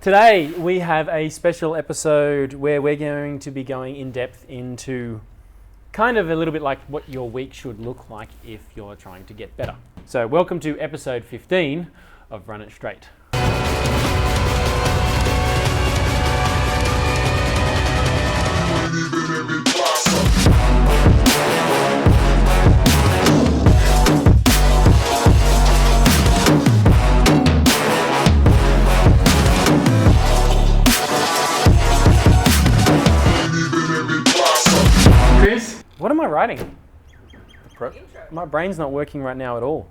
Today we have a special episode where we're going to be going in depth into kind of a little bit like what your week should look like if you're trying to get better. So welcome to episode 15 of Run It Straight. Chris, what am I writing? My brain's not working right now at all.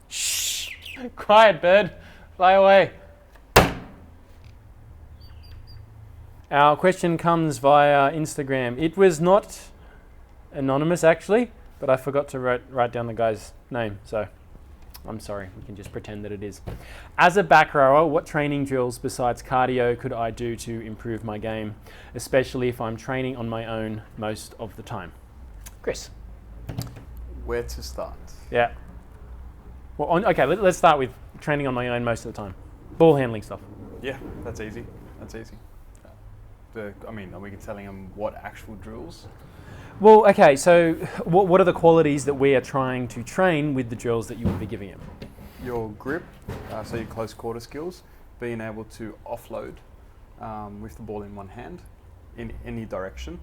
Shh! Quiet, bird. Fly away. Our question comes via Instagram. It was not anonymous actually, but I forgot to write down the guy's name, so I'm sorry, we can just pretend that it is. As a back rower, what training drills besides cardio could I do to improve my game, especially if I'm training on my own most of the time? Chris? Where to start? Yeah. Well, let's start with training on my own most of the time. Ball handling stuff. Yeah, that's easy. Are we telling them what actual drills? Well, okay, so what are the qualities that we are trying to train with the drills that you would be giving him? Your grip, so your close quarter skills, being able to offload with the ball in one hand in any direction.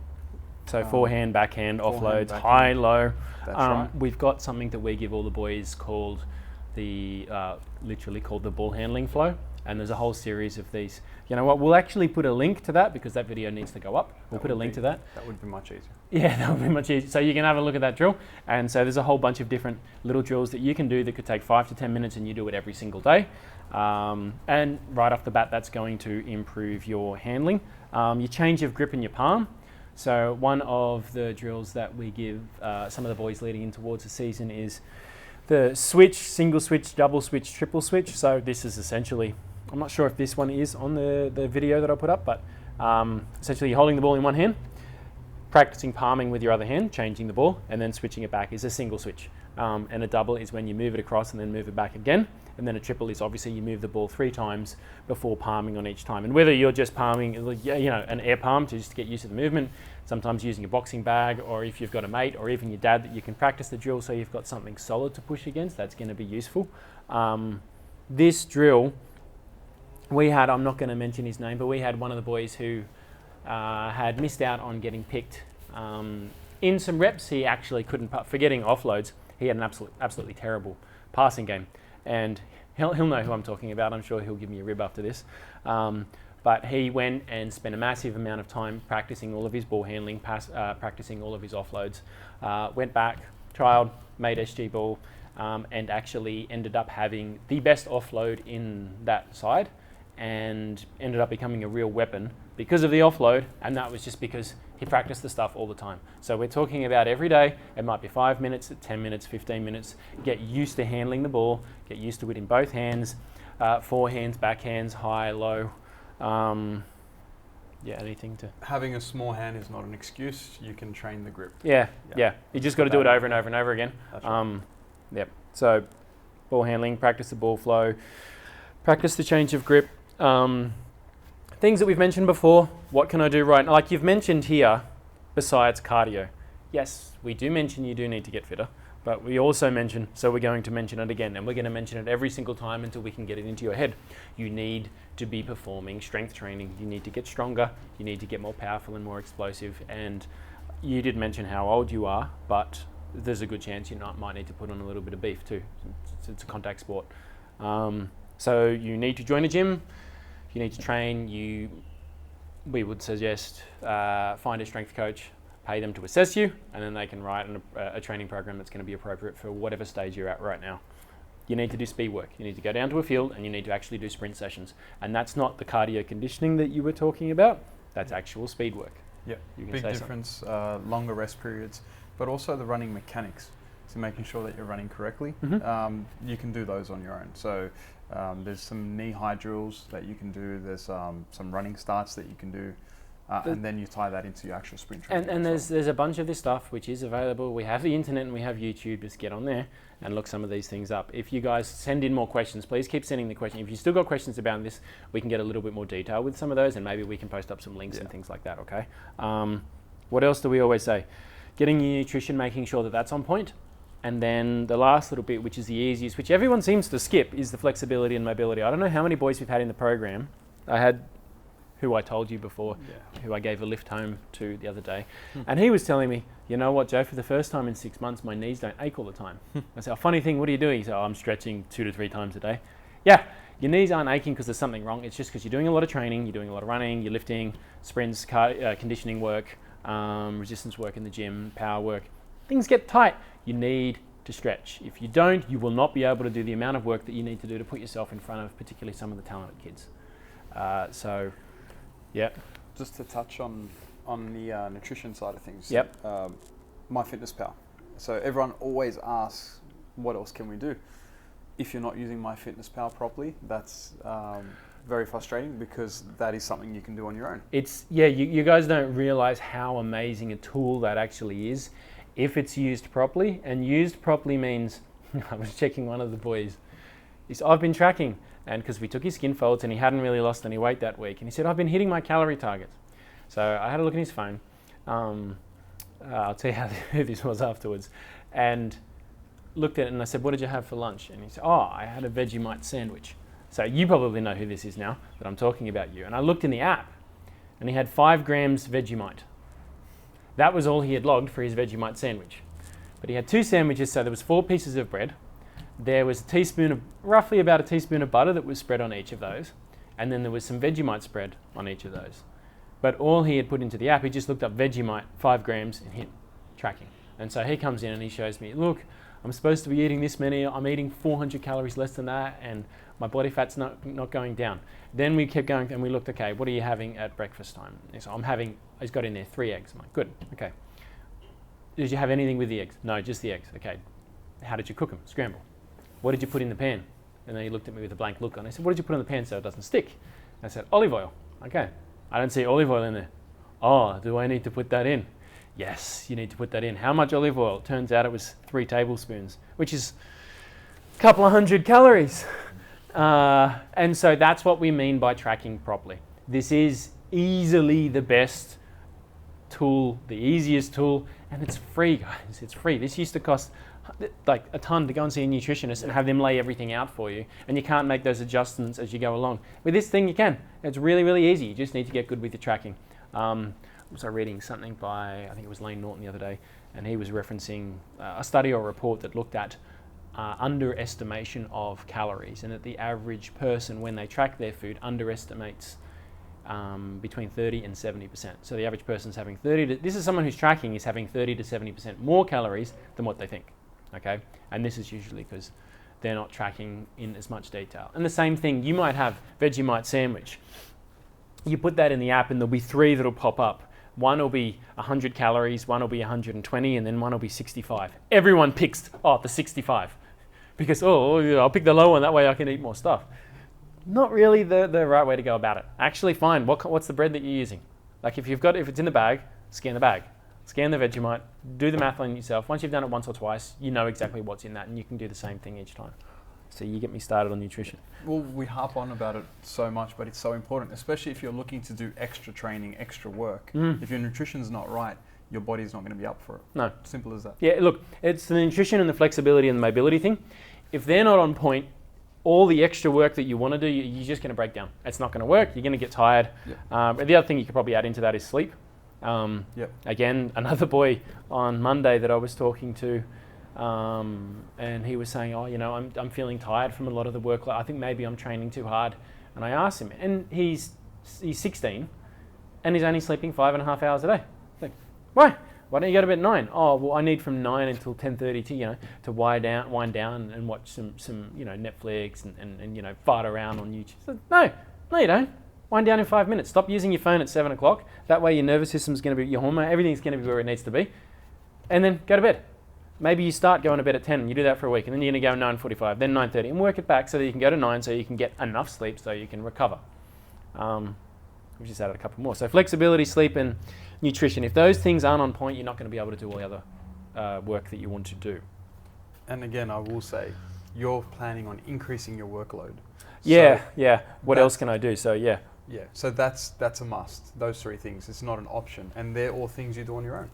So forehand, backhand, offloads, backhand. high, low. That's right. We've got something that we give all the boys called literally called the ball handling flow. And there's a whole series of these. You know what, we'll actually put a link to that because that video needs to go up. We'll put a link to that. That would be much easier. Yeah, that would be much easier. So you can have a look at that drill. And so there's a whole bunch of different little drills that you can do that could take 5 to 10 minutes and you do it every single day. And right off the bat, that's going to improve your handling. Your change of grip in your palm. So one of the drills that we give some of the boys leading in towards the season is the switch, single switch, double switch, triple switch. So this is essentially, I'm not sure if this one is on the video that I put up, but essentially you're holding the ball in one hand, practicing palming with your other hand, changing the ball, and then switching it back is a single switch. And a double is when you move it across and then move it back again. And then a triple is obviously you move the ball 3 times before palming on each time. And whether you're just palming, an air palm to just get used to the movement, sometimes using a boxing bag, or if you've got a mate or even your dad that you can practice the drill so you've got something solid to push against, that's going to be useful. This drill, we had, I'm not going to mention his name, but we had one of the boys who had missed out on getting picked in some reps. He actually couldn't, for getting offloads, he had an absolutely terrible passing game. And he'll know who I'm talking about. I'm sure he'll give me a rib after this. But he went and spent a massive amount of time practicing all of his ball handling, practicing all of his offloads. Went back, trialed, made SG ball, and actually ended up having the best offload in that side and ended up becoming a real weapon because of the offload, and that was just because he practiced the stuff all the time. So we're talking about every day. It might be 5 minutes, 10 minutes, 15 minutes. Get used to handling the ball, get used to it in both hands, forehands, backhands, high, low. Anything to... Having a small hand is not an excuse. You can train the grip. Yeah. You just got to do it over and over and over again. That's right. So ball handling, practice the ball flow, practice the change of grip. Things that we've mentioned before, what can I do right now? Like you've mentioned here, besides cardio. Yes, we do mention you do need to get fitter, but we also mention, so we're going to mention it again, and we're going to mention it every single time until we can get it into your head. You need to be performing strength training. You need to get stronger. You need to get more powerful and more explosive. And you did mention how old you are, but there's a good chance you might need to put on a little bit of beef too. It's a contact sport. So you need to join a gym. You need to train. We would suggest find a strength coach, pay them to assess you, and then they can write a training program that's going to be appropriate for whatever stage you're at right now. You need to do speed work. You need to go down to a field and you need to actually do sprint sessions. And that's not the cardio conditioning that you were talking about. That's actual speed work. Yeah, big difference, longer rest periods, but also the running mechanics. So making sure that you're running correctly. Mm-hmm. You can do those on your own. So there's some knee-high drills that you can do. There's some running starts that you can do. and then you tie that into your actual sprint training. And there's a bunch of this stuff which is available. We have the internet and we have YouTube. Just get on there and look some of these things up. If you guys send in more questions, please keep sending the question. If you still got questions about this, we can get a little bit more detail with some of those, and maybe we can post up some links and things like that, okay? What else do we always say? Getting your nutrition, making sure that that's on point. And then the last little bit, which is the easiest, which everyone seems to skip, is the flexibility and mobility. I don't know how many boys we've had in the program. I had who I told you before, who I gave a lift home to the other day. And he was telling me, you know what, Joe, for the first time in 6 months, my knees don't ache all the time. I said, funny thing, what are you doing? He said, I'm stretching 2 to 3 times a day. Yeah, your knees aren't aching because there's something wrong. It's just because you're doing a lot of training, you're doing a lot of running, you're lifting, sprints, conditioning work, resistance work in the gym, power work. Things get tight. You need to stretch. If you don't, you will not be able to do the amount of work that you need to do to put yourself in front of particularly some of the talented kids. Yeah. Just to touch on the nutrition side of things. Yep. MyFitnessPal. So everyone always asks, what else can we do? If you're not using MyFitnessPal properly, that's very frustrating, because that is something you can do on your own. You guys don't realize how amazing a tool that actually is if it's used properly. And used properly means, I was checking one of the boys. He said, I've been tracking. And because we took his skin folds and he hadn't really lost any weight that week. And he said, I've been hitting my calorie targets. So I had a look at his phone. I'll tell you who this was afterwards. And looked at it and I said, what did you have for lunch? And he said, I had a Vegemite sandwich. So you probably know who this is now that I'm talking about you. And I looked in the app and he had 5 grams Vegemite. That was all he had logged for his Vegemite sandwich. But he had 2 sandwiches, so there was 4 pieces of bread. There was roughly about a teaspoon of butter that was spread on each of those. And then there was some Vegemite spread on each of those. But all he had put into the app, he just looked up Vegemite, 5 grams, and hit tracking. And so he comes in and he shows me, look, I'm supposed to be eating this many, I'm eating 400 calories less than that, and my body fat's not going down. Then we kept going and we looked, okay, what are you having at breakfast time? And so he's got in there 3 eggs. I'm like, good, okay. Did you have anything with the eggs? No, just the eggs. Okay. How did you cook them? Scramble. What did you put in the pan? And then he looked at me with a blank look and I said, what did you put in the pan so it doesn't stick? And I said, olive oil. Okay. I don't see olive oil in there. Oh, do I need to put that in? Yes, you need to put that in. How much olive oil? Turns out it was 3 tablespoons, which is a couple of 100 calories. And so that's what we mean by tracking properly. This is easily the best tool, the easiest tool, and it's free, guys. It's free. This used to cost like a ton to go and see a nutritionist and have them lay everything out for you, and you can't make those adjustments as you go along. With this thing you can. It's really, really easy. You just need to get good with your tracking. Was I reading something by, I think it was Lane Norton the other day, and he was referencing a study or a report that looked at underestimation of calories, and that the average person, when they track their food, underestimates between 30 and 70%. So the average person's having this is someone who's tracking is having 30 to 70% more calories than what they think, okay? And this is usually because they're not tracking in as much detail. And the same thing, you might have Vegemite sandwich. You put that in the app and there'll be 3 that'll pop up. One will be 100 calories, one will be 120, and then one will be 65. Everyone picks, the 65. Because, I'll pick the low one, that way I can eat more stuff. Not really the right way to go about it. Actually find what's the bread that you're using. Like if it's in the bag, scan the bag. Scan the Vegemite, do the math on yourself. Once you've done it once or twice, you know exactly what's in that, and you can do the same thing each time. So you get me started on nutrition. Well, we harp on about it so much, but it's so important, especially if you're looking to do extra training, extra work. If your nutrition's not right, your body's not going to be up for it. No. Simple as that. Yeah, look, it's the nutrition and the flexibility and the mobility thing. If they're not on point, all the extra work that you want to do, you're just going to break down. It's not going to work. You're going to get tired. Yep. The other thing you could probably add into that is sleep. Again, another boy on Monday that I was talking to, and he was saying, I'm feeling tired from a lot of the work. I think maybe I'm training too hard. And I asked him, and he's 16, and he's only sleeping 5.5 hours a day. Like, why? Why don't you go to bed at 9? Oh, well, I need from 9 until 10:30 to wind down and watch some Netflix and fart around on YouTube. So, no, you don't. Wind down in 5 minutes. Stop using your phone at 7 o'clock. That way your nervous system's going to be, your hormone, everything's going to be where it needs to be. And then go to bed. Maybe you start going to bed at 10 and you do that for a week, and then you're going to go 9:45, then 9:30, and work it back so that you can go to 9 so you can get enough sleep so you can recover. We've just added a couple more. So flexibility, sleep, and nutrition. If those things aren't on point, you're not going to be able to do all the other work that you want to do. And again, I will say, you're planning on increasing your workload. Yeah. What else can I do? So yeah. Yeah, so that's a must. Those three things. It's not an option, and they're all things you do on your own.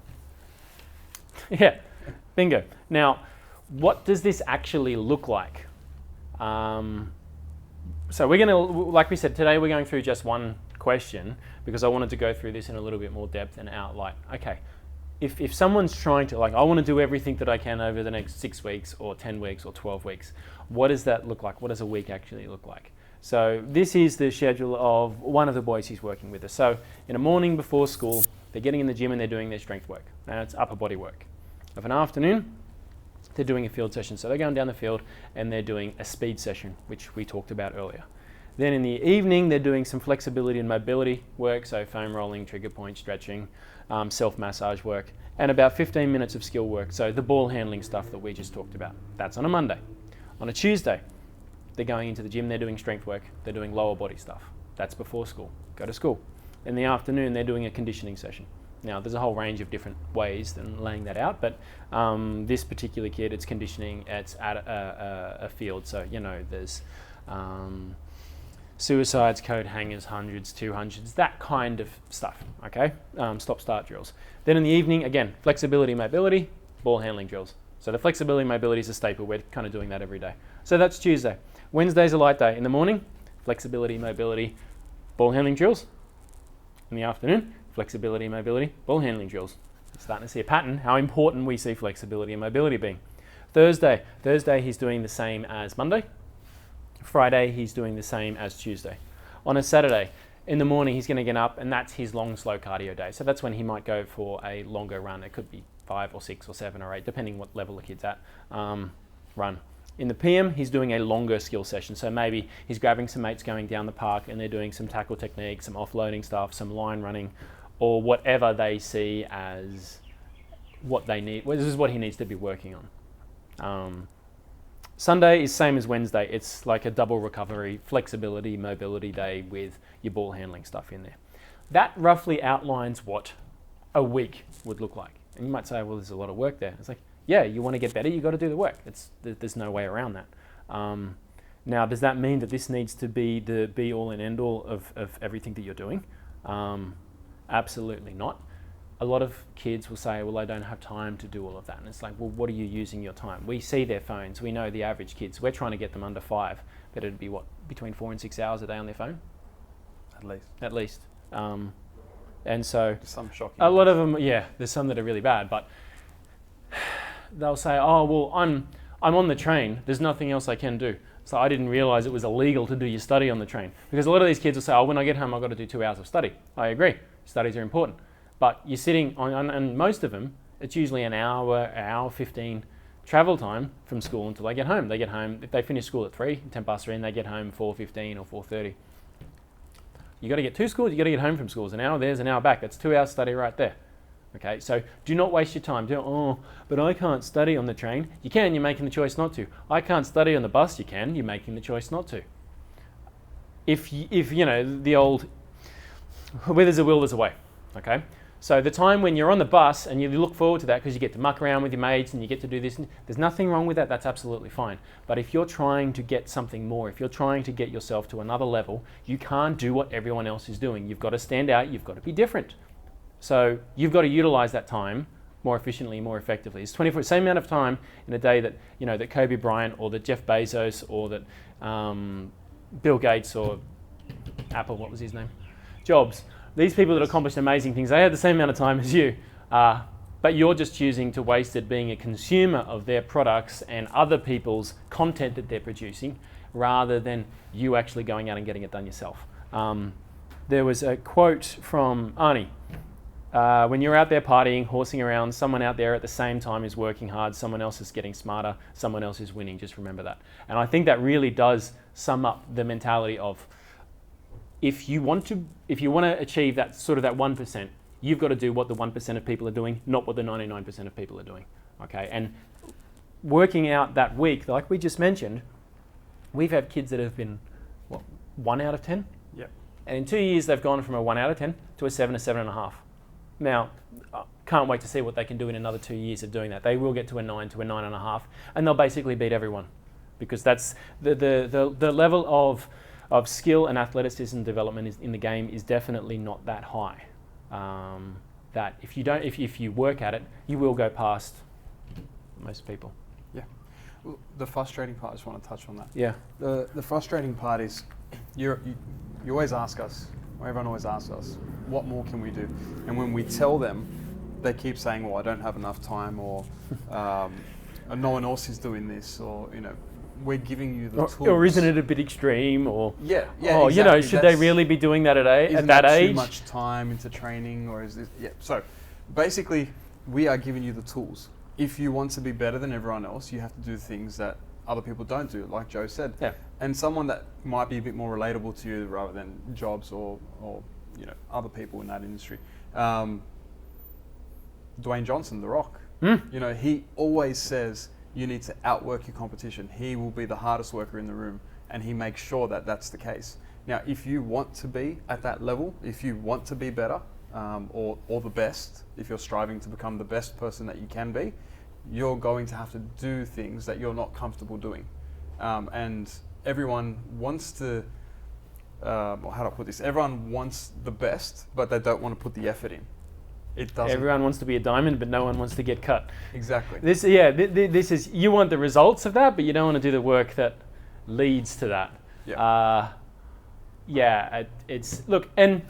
Yeah, bingo. Now, what does this actually look like? So we're going to, like we said, today we're going through just one question because I wanted to go through this in a little bit more depth and outline. Okay, if someone's trying to, like, I want to do everything that I can over the next 6 weeks or 10 weeks or 12 weeks, what does that look like? What does a week actually look like? So this is the schedule of one of the boys who's working with us. So in the morning before school, they're getting in the gym and they're doing their strength work. Now it's upper body work. Of an afternoon, they're doing a field session. So they're going down the field and they're doing a speed session, which we talked about earlier. Then in the evening, they're doing some flexibility and mobility work. So foam rolling, trigger point, stretching, self-massage work, and about 15 minutes of skill work. So the ball handling stuff that we just talked about. That's on a Monday. On a Tuesday, they're going into the gym, they're doing strength work, they're doing lower body stuff. That's before school. Go to school. In the afternoon, they're doing a conditioning session. Now, there's a whole range of different ways than laying that out, but this particular kid, it's conditioning, it's at a field. So, there's suicides, coat hangers, 100s, 200s, that kind of stuff, okay? Stop-start drills. Then in the evening, again, flexibility, mobility, ball handling drills. So the flexibility, mobility is a staple. We're kind of doing that every day. So that's Tuesday. Wednesday's a light day. In the morning, flexibility, mobility, ball handling drills. In the afternoon, flexibility, mobility, ball handling drills. Starting to see a pattern, how important we see flexibility and mobility being. Thursday he's doing the same as Monday. Friday, he's doing the same as Tuesday. On a Saturday, in the morning, he's going to get up and that's his long, slow cardio day. So that's when he might go for a longer run. It could be 5 or 6 or 7 or 8, depending what level the kid's at, run. In the PM, he's doing a longer skill session. So maybe he's grabbing some mates going down the park and they're doing some tackle techniques, some offloading stuff, some line running, or whatever they see as what they need. Well, this is what he needs to be working on. Sunday is same as Wednesday. It's like a double recovery, flexibility, mobility day with your ball handling stuff in there. That roughly outlines what a week would look like. And you might say, well, there's a lot of work there. It's like, yeah, you want to get better, you got to do the work. There's no way around that. Now, does that mean that this needs to be the be all and end all of everything that you're doing? Absolutely not. A lot of kids will say, well, I don't have time to do all of that. And it's like, well, what are you using your time? We see their phones. We know the average kids. We're trying to get them under 5, but it'd be what, between 4 and 6 hours a day on their phone? At least. And so some shocking. A lot of them, yeah, there's some that are really bad, but they'll say, oh, well, I'm on the train. There's nothing else I can do. So I didn't realize it was illegal to do your study on the train. Because a lot of these kids will say, oh, when I get home, I've got to do 2 hours of study. I agree. Studies are important. But you're sitting on, and most of them, it's usually an hour 15 travel time from school until they get home. They get home, if they finish school at 3, 10 past 3, and they get home 4:15 or 4:30. You got to get to school, you got to get home from school. It's an hour there, an hour back. That's 2 hours study right there. Okay, so do not waste your time. But I can't study on the train. You can, you're making the choice not to. I can't study on the bus. You can, you're making the choice not to. If you know, the old, where there's a will, there's a way. Okay, so the time when you're on the bus and you look forward to that because you get to muck around with your mates and you get to do this, there's nothing wrong with that. That's absolutely fine. But if you're trying to get something more, if you're trying to get yourself to another level, you can't do what everyone else is doing. You've got to stand out. You've got to be different. So you've got to utilize that time more efficiently, more effectively. It's 24, same amount of time in a day that, you know, that Kobe Bryant or that Jeff Bezos or that Bill Gates or Apple, what was his name? Jobs. These people that accomplished amazing things, they had the same amount of time as you, but you're just choosing to waste it being a consumer of their products and other people's content that they're producing rather than you actually going out and getting it done yourself. There was a quote from Arnie. When you're out there partying, horsing around, someone out there at the same time is working hard, someone else is getting smarter, someone else is winning. Just remember that. And I think that really does sum up the mentality of if you want to achieve that sort of that 1%, you've got to do what the 1% of people are doing, not what the 99% of people are doing. Okay, and working out that week, like we just mentioned, we've had kids that have been, what, 1 out of 10? Yep. And in 2 years, they've gone from a 1 out of 10 to a 7, a 7.5. Now, can't wait to see what they can do in another 2 years of doing that. They will get to a 9, to a 9.5, and they'll basically beat everyone, because that's the level of skill and athleticism development in the game is definitely not that high. That if you work at it, you will go past most people. Yeah. Well, the frustrating part, I just want to touch on that. Yeah. The frustrating part is you always ask us, or everyone always asks us, what more can we do? And when we tell them, they keep saying, well, I don't have enough time, or no one else is doing this, or, we're giving you the tools. Or isn't it a bit extreme? Or yeah, oh, exactly. Should they really be doing that at that age? Too much time into training, or is this? Yeah. So, basically, we are giving you the tools. If you want to be better than everyone else, you have to do things that other people don't do, like Joe said. Yeah. And someone that might be a bit more relatable to you rather than jobs or other people in that industry. Dwayne Johnson, The Rock. He always says, you need to outwork your competition. He will be the hardest worker in the room, and he makes sure that that's the case. Now, if you want to be at that level, if you want to be better, or the best, if you're striving to become the best person that you can be, you're going to have to do things that you're not comfortable doing. And everyone wants to, how do I put this? Everyone wants the best, but they don't want to put the effort in. It doesn't. Everyone wants to be a diamond, but no one wants to get cut. Exactly. This is, you want the results of that, but you don't want to do the work that leads to that. Yeah. Look, and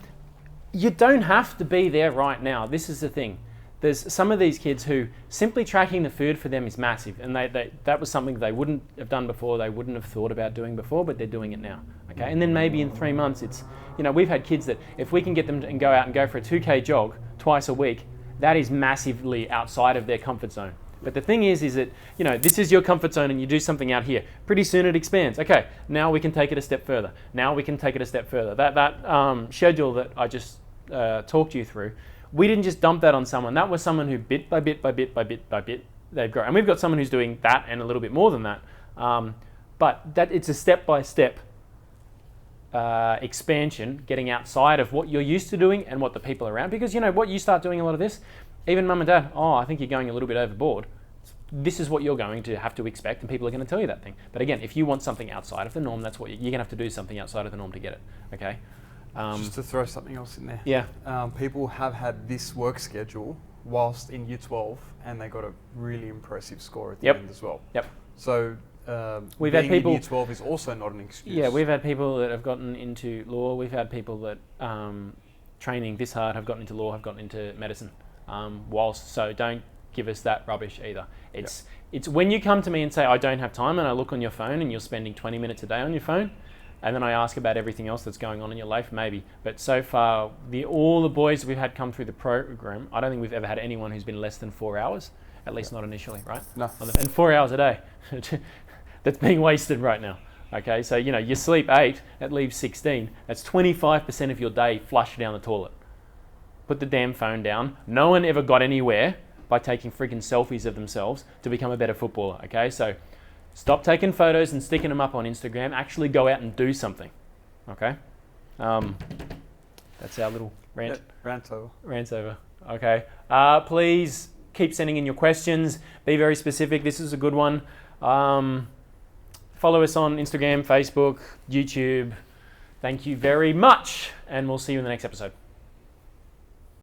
you don't have to be there right now. This is the thing. There's some of these kids who simply tracking the food for them is massive, and that was something they wouldn't have done before, they wouldn't have thought about doing before, but they're doing it now. Okay, and then maybe in 3 months, it's, we've had kids that if we can get them to go out and go for a 2K jog twice a week, that is massively outside of their comfort zone. But the thing is that, this is your comfort zone and you do something out here. Pretty soon it expands. Okay, now we can take it a step further. That schedule that I just talked you through, we didn't just dump that on someone. That was someone who bit by bit, they've grown. And we've got someone who's doing that and a little bit more than that. But that it's a step-by-step expansion, getting outside of what you're used to doing and what the people around. Because what you start doing a lot of this, even mum and dad, I think you're going a little bit overboard. This is what you're going to have to expect, and people are going to tell you that thing. But again, if you want something outside of the norm, that's what you're going to have to do, something outside of the norm to get it. Okay. Just to throw something else in there. Yeah. People have had this work schedule whilst in year 12, and they got a really impressive score at the end as well. Yep. So we've being had people in year 12 is also not an excuse. Yeah, we've had people that have gotten into law. We've had people that training this hard have gotten into law, have gotten into medicine. So don't give us that rubbish either. It's when you come to me and say I don't have time, and I look on your phone and you're spending 20 minutes a day on your phone, and then I ask about everything else that's going on in your life, maybe. But so far, all the boys we've had come through the program, I don't think we've ever had anyone who's been less than 4 hours, at least not initially, right? No. And 4 hours a day, that's being wasted right now. Okay, so you sleep 8, that leaves 16. That's 25% of your day flushed down the toilet. Put the damn phone down. No one ever got anywhere by taking freaking selfies of themselves to become a better footballer. Okay, so stop taking photos and sticking them up on Instagram. Actually go out and do something. Okay? That's our little rant. Yep, rant over. Rant's over. Okay. Please keep sending in your questions. Be very specific. This is a good one. Follow us on Instagram, Facebook, YouTube. Thank you very much, and we'll see you in the next episode.